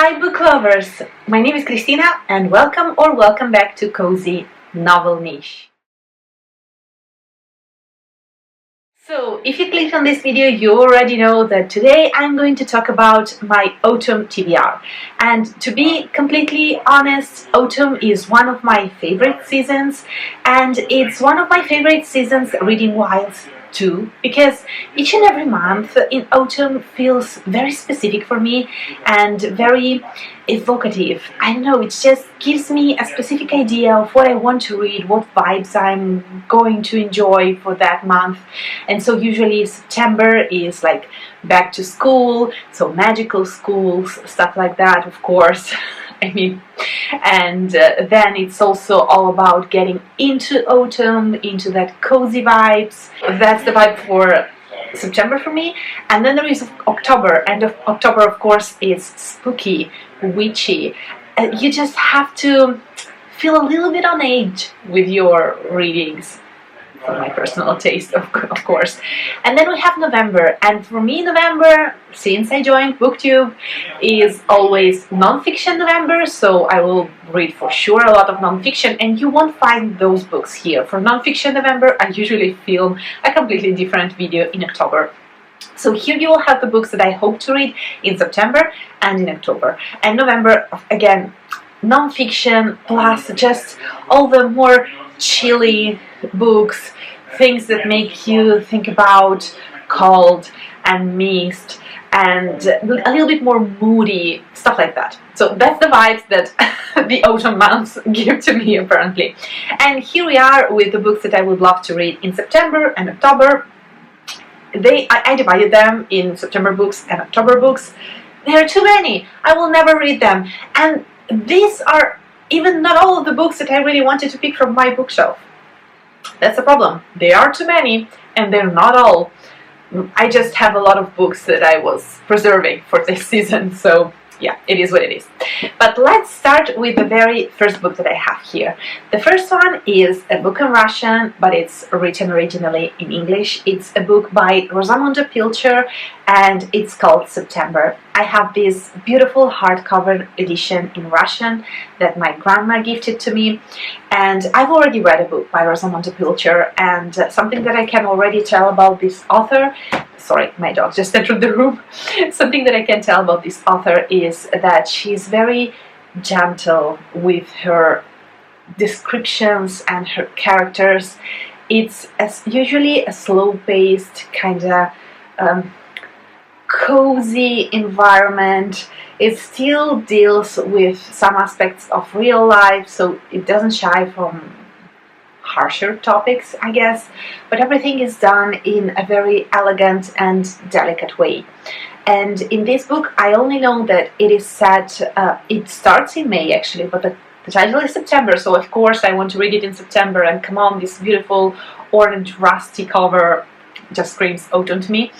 Hi book lovers! My name is Christina and welcome back to Cozy Novel Niche. So, if you clicked on this video, you already know that today I'm going to talk about my autumn TBR. And to be completely honest, autumn is one of my favorite seasons, and it's one of my favorite seasons reading-wise too, because each and every month in autumn feels very specific for me and very evocative. I don't know, it just gives me a specific idea of what I want to read, what vibes I'm going to enjoy for that month. And so usually September is like back to school, so magical schools, stuff like that, of course. And then it's also all about getting into autumn, into that cozy vibes. That's the vibe for September for me. And then there is October, and October of course is spooky, witchy. You just have to feel a little bit on edge with your readings, for my personal taste, of course. And then we have November, and for me November, since I joined BookTube, is always non-fiction November, so I will read for sure a lot of non-fiction, and you won't find those books here. For non-fiction November, I usually film a completely different video in October. So here you will have the books that I hope to read in September and in October. And November, again, non-fiction plus just all the more chilly books, things that make you think about cold and mist and a little bit more moody, stuff like that. So that's the vibes that the autumn months give to me, apparently. And here we are with the books that I would love to read in September and October. I divided them in September books and October books. There are too many. I will never read them. And these are even not all of the books that I really wanted to pick from my bookshelf. That's the problem. There are too many, and they're not all. I just have a lot of books that I was preserving for this season, so yeah, it is what it is. But let's start with the very first book that I have here. The first one is a book in Russian, but it's written originally in English. It's a book by Rosamunde Pilcher, and it's called September. I have this beautiful hardcover edition in Russian that my grandma gifted to me, and I've already read a book by Rosamunde Pilcher, and something that I can already tell about this author, sorry, my dog just entered the room. Something that I can tell about this author is that she's very gentle with her descriptions and her characters. It's usually a slow-paced, kind of cozy environment. It still deals with some aspects of real life, so it doesn't shy from harsher topics, I guess, but everything is done in a very elegant and delicate way. And in this book, I only know that it is set, it starts in May actually, but the title is September, so of course I want to read it in September, and come on, this beautiful orange rusty cover just screams autumn to me.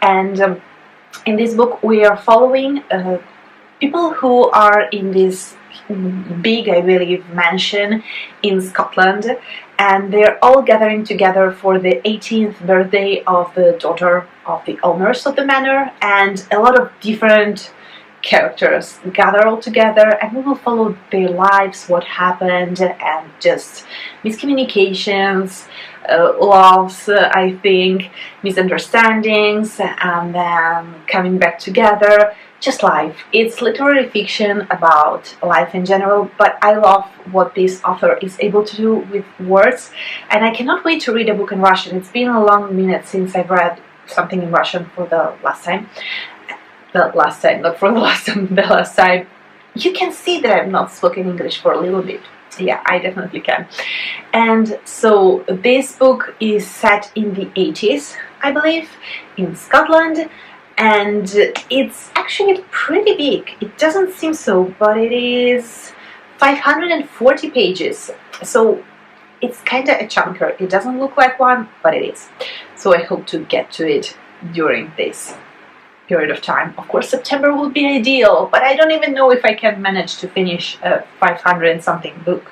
And in this book we are following people who are in this big, I believe, mansion in Scotland, and they're all gathering together for the 18th birthday of the daughter of the owners of the manor, and a lot of different characters gather all together, and we will follow their lives, what happened, and just miscommunications, loves, I think, misunderstandings, and then coming back together. Just life. It's literary fiction about life in general, but I love what this author is able to do with words, and I cannot wait to read a book in Russian. It's been a long minute since I've read something in Russian for the last time. Not for the last time, the last time. You can see that I've not spoken English for a little bit. Yeah, I definitely can. And so this book is set in the 80s, I believe, in Scotland. And it's actually pretty big. It doesn't seem so, but it is 540 pages. So it's kind of a chunker. It doesn't look like one, but it is. So I hope to get to it during this period of time. Of course, September would be ideal, but I don't even know if I can manage to finish a 500 and something book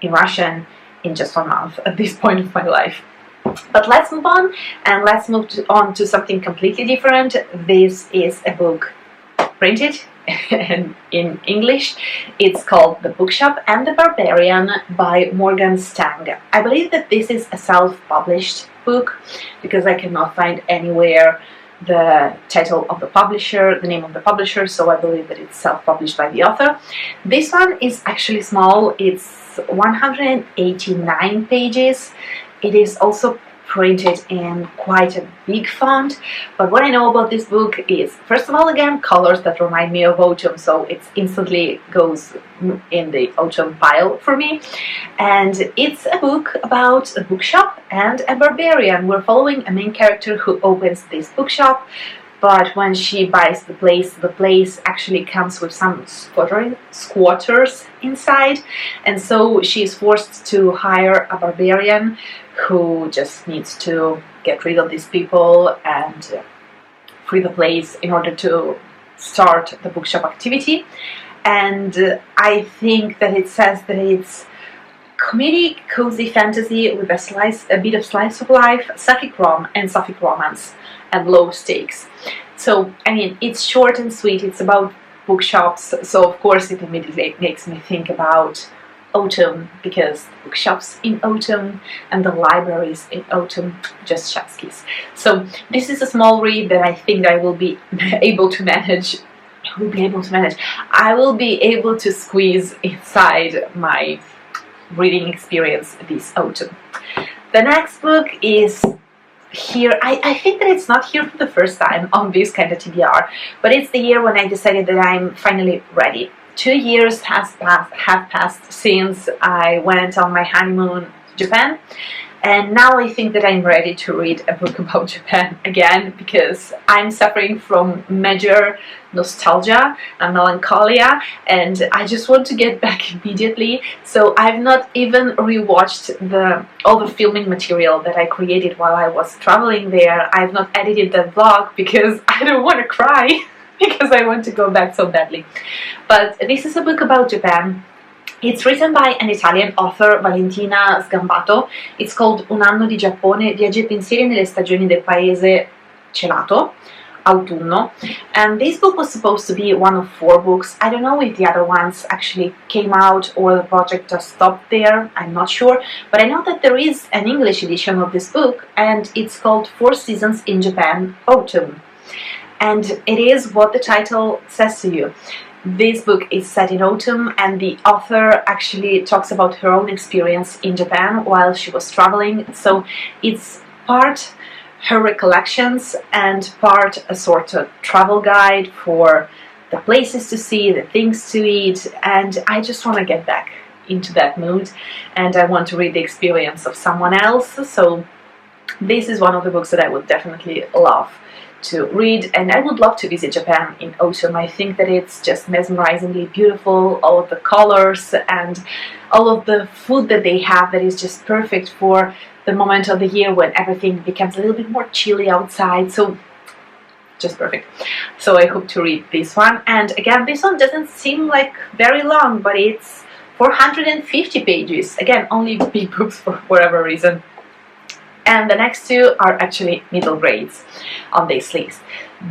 in Russian in just 1 month at this point of my life. But let's move on, and let's move on to something completely different. This is a book printed and in English it's called The Bookshop and the Barbarian by Morgan Stang. I believe that this is a self-published book because I cannot find anywhere the title of the publisher, the name of the publisher, so I believe that it's self-published by the author. This one is actually small, it's 189 pages. It is also printed in quite a big font, but what I know about this book is, first of all, again, colors that remind me of autumn, so it instantly goes in the autumn pile for me. And it's a book about a bookshop and a barbarian. We're following a main character who opens this bookshop, but when she buys the place actually comes with some squatters inside, and so she's forced to hire a barbarian who just needs to get rid of these people and free the place in order to start the bookshop activity. And I think that it says that it's comedic, cozy fantasy with a bit of slice of life, sapphic rom and sapphic romance, and low stakes. So, I mean, it's short and sweet, it's about bookshops, so of course it immediately makes me think about autumn, because bookshops in autumn and the libraries in autumn, just chef's kiss. So this is a small read that I think I will be able to manage. I will be able to squeeze inside my reading experience this autumn. The next book is here. I think that it's not here for the first time on this kind of TBR, but it's the year when I decided that I'm finally ready. 2 years have passed since I went on my honeymoon to Japan, and now I think that I'm ready to read a book about Japan again, because I'm suffering from major nostalgia and melancholia, and I just want to get back immediately. So I've not even rewatched all the filming material that I created while I was traveling there. I've not edited the vlog because I don't want to cry because I want to go back so badly. But this is a book about Japan. It's written by an Italian author, Valentina Sgambato. It's called Un anno di Giappone, viaggi e pensieri nelle stagioni del paese celato, autunno. And this book was supposed to be one of 4 books. I don't know if the other ones actually came out or the project just stopped there, I'm not sure. But I know that there is an English edition of this book, and it's called 4 Seasons in Japan, Autumn. And it is what the title says to you. This book is set in autumn, and the author actually talks about her own experience in Japan while she was traveling. So it's part her recollections and part a sort of travel guide for the places to see, the things to eat, and I just want to get back into that mood, and I want to read the experience of someone else. So this is one of the books that I would definitely love to read, and I would love to visit Japan in autumn. I think that it's just mesmerizingly beautiful, all of the colors and all of the food that they have that is just perfect for the moment of the year when everything becomes a little bit more chilly outside, so just perfect. So I hope to read this one, and again, this one doesn't seem like very long, but it's 450 pages. Again, only big books for whatever reason. And the next 2 are actually middle grades on this list.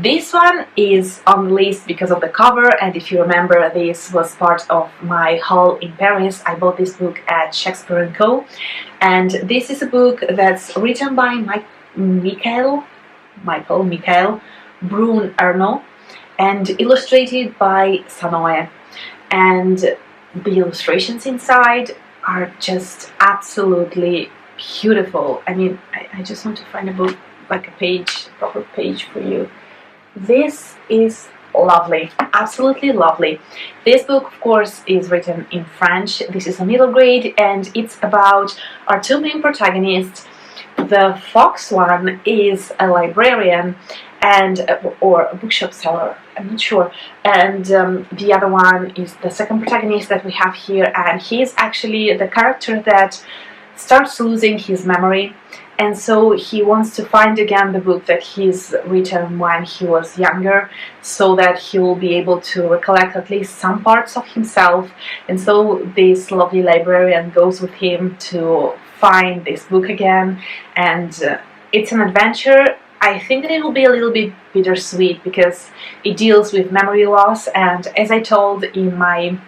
This one is on the list because of the cover, and if you remember, this was part of my haul in Paris. I bought this book at Shakespeare & Co. And this is a book that's written by Michael Brun Erno and illustrated by Sanoe. And the illustrations inside are just absolutely beautiful. I mean, I just want to find a book, like a proper page for you. This is lovely, absolutely lovely. This book, of course, is written in French. This is a middle grade, and it's about our 2 main protagonists. The fox one is a librarian or a bookshop seller, I'm not sure, and the other one is the second protagonist that we have here, and he's actually the character that starts losing his memory, and so he wants to find again the book that he's written when he was younger, so that he will be able to recollect at least some parts of himself. And so this lovely librarian goes with him to find this book again, and it's an adventure. I think that it will be a little bit bittersweet because it deals with memory loss, and as I told in my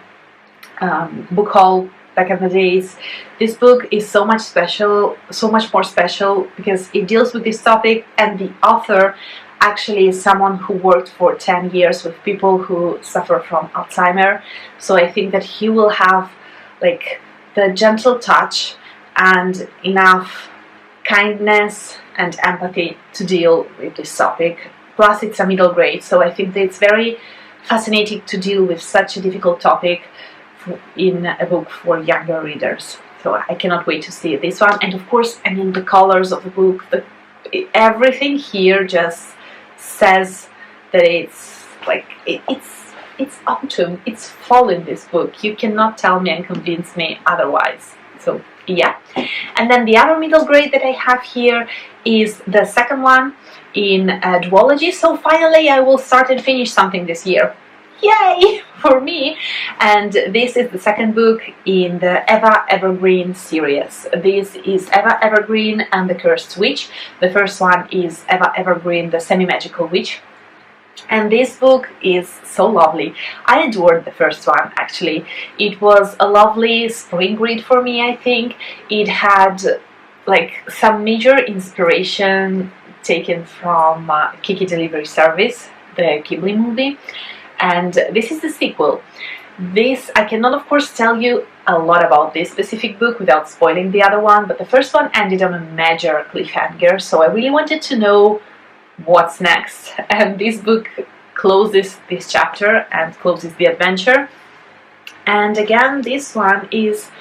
book haul back in the days, this book is so much special, so much more special because it deals with this topic, and the author actually is someone who worked for 10 years with people who suffer from Alzheimer. So I think that he will have like the gentle touch and enough kindness and empathy to deal with this topic. Plus it's a middle grade, so I think that it's very fascinating to deal with such a difficult topic in a book for younger readers. So I cannot wait to see this one. And of course, I mean, the colors of the book, everything here just says that it's like it's autumn, it's fall in this book. You cannot tell me and convince me otherwise. So yeah. And then the other middle grade that I have here is the second one in duology. So finally I will start and finish something this year. Yay for me! And this is the second book in the Eva Evergreen series. This is Eva Evergreen and the Cursed Witch. The first one is Eva Evergreen, the Semi-Magical Witch. And this book is so lovely. I adored the first one, actually. It was a lovely spring read for me, I think. It had like some major inspiration taken from Kiki Delivery Service, the Ghibli movie. And this is the sequel. This, I cannot of course tell you a lot about this specific book without spoiling the other one, but the first one ended on a major cliffhanger, so I really wanted to know what's next. And this book closes this chapter and closes the adventure. And again, this one is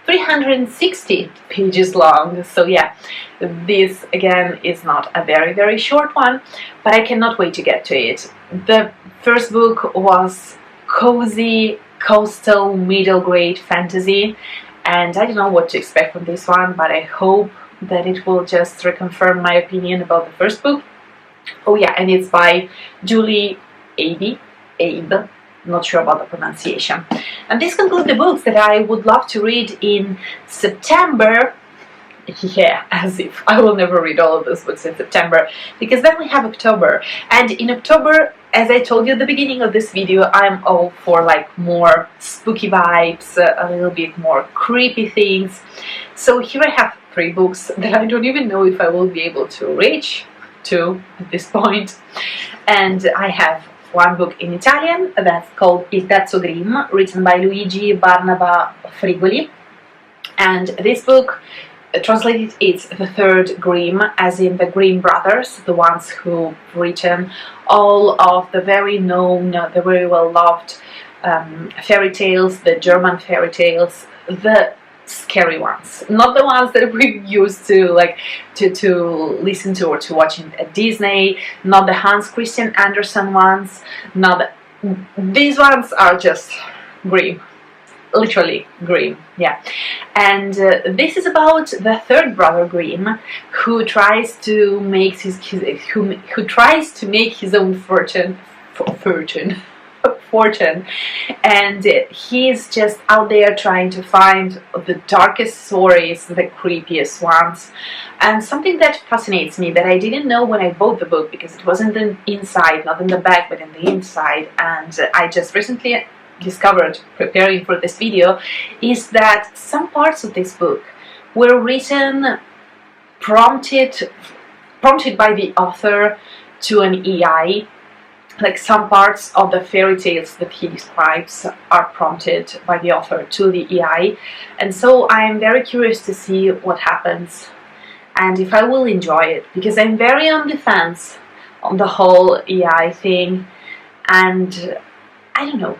360 pages long, so yeah, this again is not a very short one, but I cannot wait to get to it. The first book was cozy, coastal, middle grade fantasy, and I don't know what to expect from this one, but I hope that it will just reconfirm my opinion about the first book. Oh yeah, and it's by Julie Abe, not sure about the pronunciation. And this concludes the books that I would love to read in September. Yeah, as if I will never read all of those books in September, because then we have October. And in October, as I told you at the beginning of this video, I'm all for like more spooky vibes, a little bit more creepy things. So here I have 3 books that I don't even know if I will be able to reach to at this point. And I have one book in Italian that's called Il Terzo Grimm, written by Luigi Barnaba Frigoli. And this book, translated, it's the third Grimm, as in the Grimm brothers, the ones who've written all of the very known, the very well loved fairy tales, the German fairy tales, the scary ones, not the ones that we used to like to listen to or to watch at Disney, not the Hans Christian Andersen ones, these ones are just Grimm. Literally Grimm, yeah. And this is about the third brother Grimm, who tries to make who tries to make his own fortune, and he's just out there trying to find the darkest stories, the creepiest ones. And something that fascinates me, that I didn't know when I bought the book, because it wasn't in the inside, not in the back, but in the inside, and I just recently discovered preparing for this video, is that some parts of this book were written prompted by the author to an EI. Like some parts of the fairy tales that he describes are prompted by the author to the EI, and so I'm very curious to see what happens and if I will enjoy it, because I'm very on the fence on the whole EI thing, and I don't know.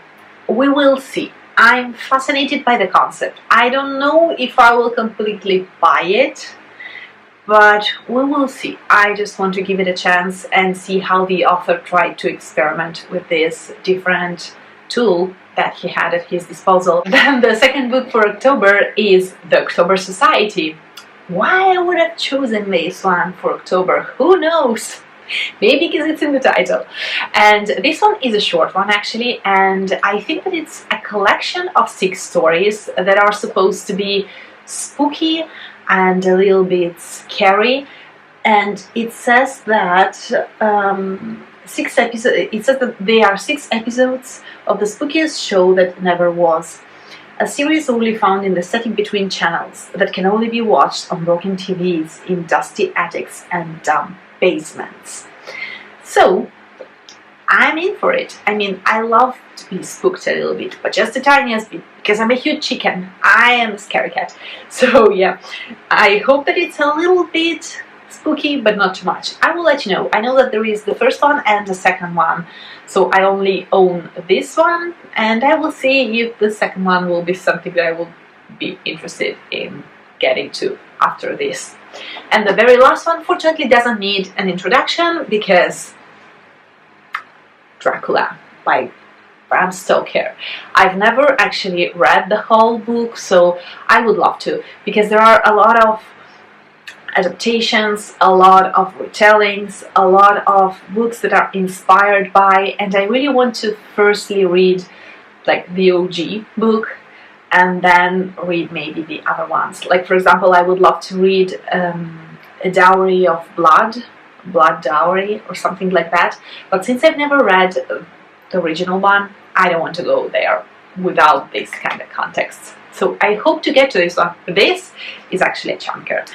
We will see. I'm fascinated by the concept. I don't know if I will completely buy it, but we will see. I just want to give it a chance and see how the author tried to experiment with this different tool that he had at his disposal. Then the second book for October is The October Society. Why I would have chosen this one for October, who knows? Maybe because it's in the title. And this one is a short one actually, and I think that it's a collection of 6 stories that are supposed to be spooky and a little bit scary, and it says that 6 episodes. It says that there are 6 episodes of the spookiest show that never was. A series only found in the setting between channels that can only be watched on broken TVs in dusty attics and dumb basements. So, I'm in for it. I mean, I love to be spooked a little bit, but just the tiniest bit, because I'm a huge chicken. I am a scary cat. So yeah, I hope that it's a little bit spooky, but not too much. I will let you know. I know that there is the first one and the second one, so I only own this one, and I will see if the second one will be something that I will be interested in getting to after this. And the very last one, fortunately, doesn't need an introduction, because Dracula by Bram Stoker. I've never actually read the whole book, so I would love to, because there are a lot of adaptations, a lot of retellings, a lot of books that are inspired by, and I really want to firstly read like the OG book and then read maybe the other ones. Like, for example, I would love to read A Dowry of Blood, Blood Dowry or something like that, but since I've never read the original one, I don't want to go there without this kind of context. So I hope to get to this one. This is actually a chunker.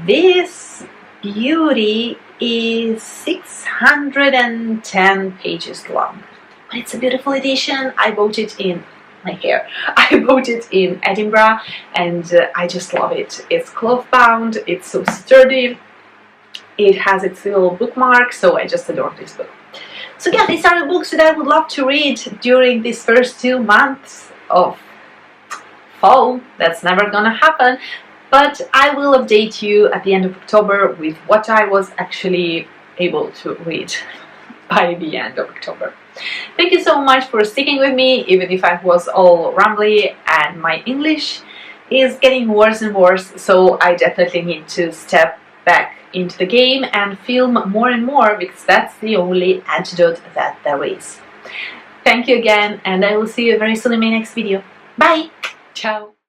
This beauty is 610 pages long, but it's a beautiful edition. I bought it in my hair. I bought it in Edinburgh, and I just love it. It's cloth bound, it's so sturdy, it has its little bookmark, so I just adore this book. So yeah, these are the books that I would love to read during these first 2 months of fall. That's never gonna happen, but I will update you at the end of October with what I was actually able to read by the end of October. Thank you so much for sticking with me, even if I was all rambly and my English is getting worse and worse, so I definitely need to step back into the game and film more and more, because that's the only antidote that there is. Thank you again, and I will see you very soon in my next video. Bye! Ciao!